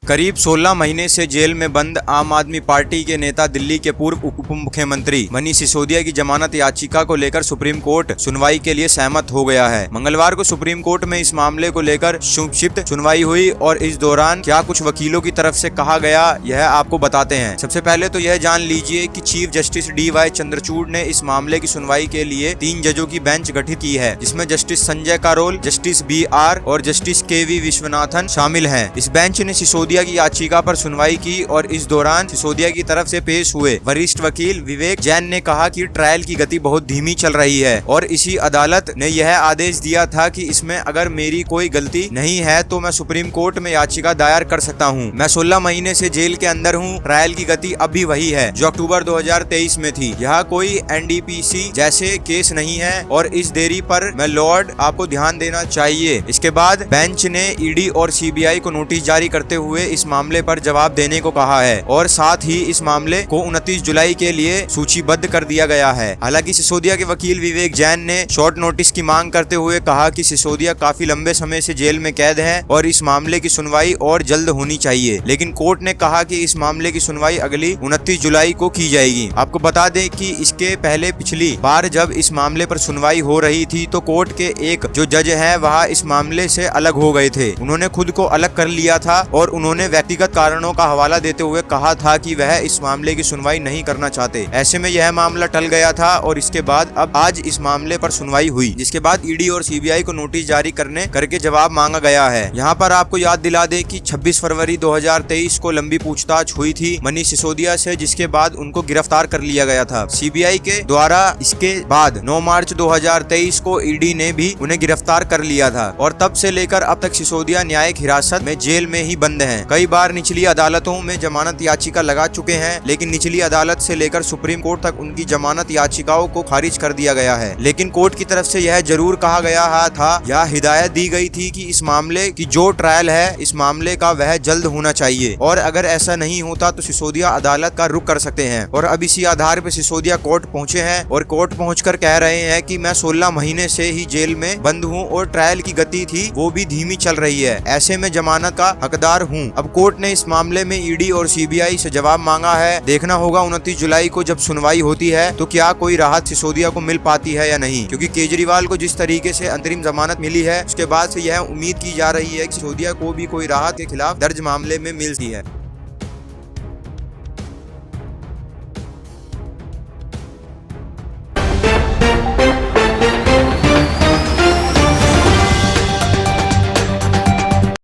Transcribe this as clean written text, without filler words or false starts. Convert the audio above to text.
करीब 16 महीने से जेल में बंद आम आदमी पार्टी के नेता दिल्ली के पूर्व उप मुख्यमंत्री मनीष सिसोदिया की जमानत याचिका को लेकर सुप्रीम कोर्ट सुनवाई के लिए सहमत हो गया है। मंगलवार को सुप्रीम कोर्ट में इस मामले को लेकर संक्षिप्त सुनवाई हुई और इस दौरान क्या कुछ वकीलों की तरफ से कहा गया यह आपको बताते हैं। सबसे पहले तो यह जान लीजिए कि चीफ जस्टिस DY चंद्रचूड़ ने इस मामले की सुनवाई के लिए 3 जजों की बेंच गठित की है, जिसमें justice Sanjay Karol, justice BR और जस्टिस KV विश्वनाथन शामिल हैं। इस बेंच ने सिसोदिया की याचिका पर सुनवाई की और इस दौरान सिसोदिया की तरफ से पेश हुए वरिष्ठ वकील विवेक जैन ने कहा कि ट्रायल की गति बहुत धीमी चल रही है और इसी अदालत ने यह आदेश दिया था कि इसमें अगर मेरी कोई गलती नहीं है तो मैं सुप्रीम कोर्ट में याचिका दायर कर सकता हूं। मैं 16 महीने से जेल के अंदर हूं। ट्रायल की गति अभी वही है जो अक्टूबर 2023 में थी। यह कोई NDPC जैसे केस नहीं है और इस देरी पर मैं लॉर्ड आपको ध्यान देना चाहिए। इसके बाद बेंच ने ED और CBI को नोटिस जारी करते हुए इस मामले पर जवाब देने को कहा है और साथ ही इस मामले को 29 जुलाई के लिए सूचीबद्ध कर दिया गया है। हालांकि सिसोदिया के वकील विवेक जैन ने शॉर्ट नोटिस की मांग करते हुए कहा कि सिसोदिया काफी लंबे समय से जेल में कैद है और इस मामले की सुनवाई और जल्द होनी चाहिए। लेकिन कोर्ट ने कहा कि इस मामले की सुनवाई अगली 29 जुलाई को की जाएगी। आपको बता दें कि इसके पहले पिछली बार जब इस मामले पर सुनवाई हो रही थी तो कोर्ट के एक जो जज है वह इस मामले से अलग हो गए थे। उन्होंने खुद को अलग कर लिया था और उन्होंने व्यक्तिगत कारणों का हवाला देते हुए कहा था कि वह इस मामले की सुनवाई नहीं करना चाहते। ऐसे में यह मामला टल गया था और इसके बाद अब आज इस मामले पर सुनवाई हुई, जिसके बाद ED और CBI को नोटिस जारी करके जवाब मांगा गया है। यहाँ पर आपको याद दिला दें कि 26 फरवरी 2023 को लंबी पूछताछ हुई थी मनीष सिसोदिया से, जिसके बाद उनको गिरफ्तार कर लिया गया था CBI के द्वारा। इसके बाद 9 मार्च 2023 को ED ने भी उन्हें गिरफ्तार कर लिया था और तब से लेकर अब तक सिसोदिया न्यायिक हिरासत में जेल में ही बंद हैं। कई बार निचली अदालतों में जमानत याचिका लगा चुके हैं, लेकिन निचली अदालत से लेकर सुप्रीम कोर्ट तक उनकी जमानत याचिकाओं को खारिज कर दिया गया है। लेकिन कोर्ट की तरफ से यह जरूर कहा गया था या हिदायत दी गई थी कि इस मामले की जो ट्रायल है इस मामले का वह जल्द होना चाहिए और अगर ऐसा नहीं होता तो सिसोदिया अदालत का रुख कर सकते हैं। और अब इसी आधार पर सिसोदिया कोर्ट पहुंचे हैं और कोर्ट पहुंचकर कह रहे हैं कि मैं 16 महीने से ही जेल में बंद हूं और ट्रायल की गति थी वो भी धीमी चल रही है। ऐसे में जमानत का हकदार हूं। अब कोर्ट ने इस मामले में ED और CBI से जवाब मांगा है। देखना होगा 29 जुलाई को जब सुनवाई होती है तो क्या कोई राहत सिसोदिया को मिल पाती है या नहीं, क्योंकि केजरीवाल को जिस तरीके से अंतरिम जमानत मिली है उसके बाद से यह उम्मीद की जा रही है कि सिसोदिया को भी कोई राहत के खिलाफ दर्ज मामले में मिलती है।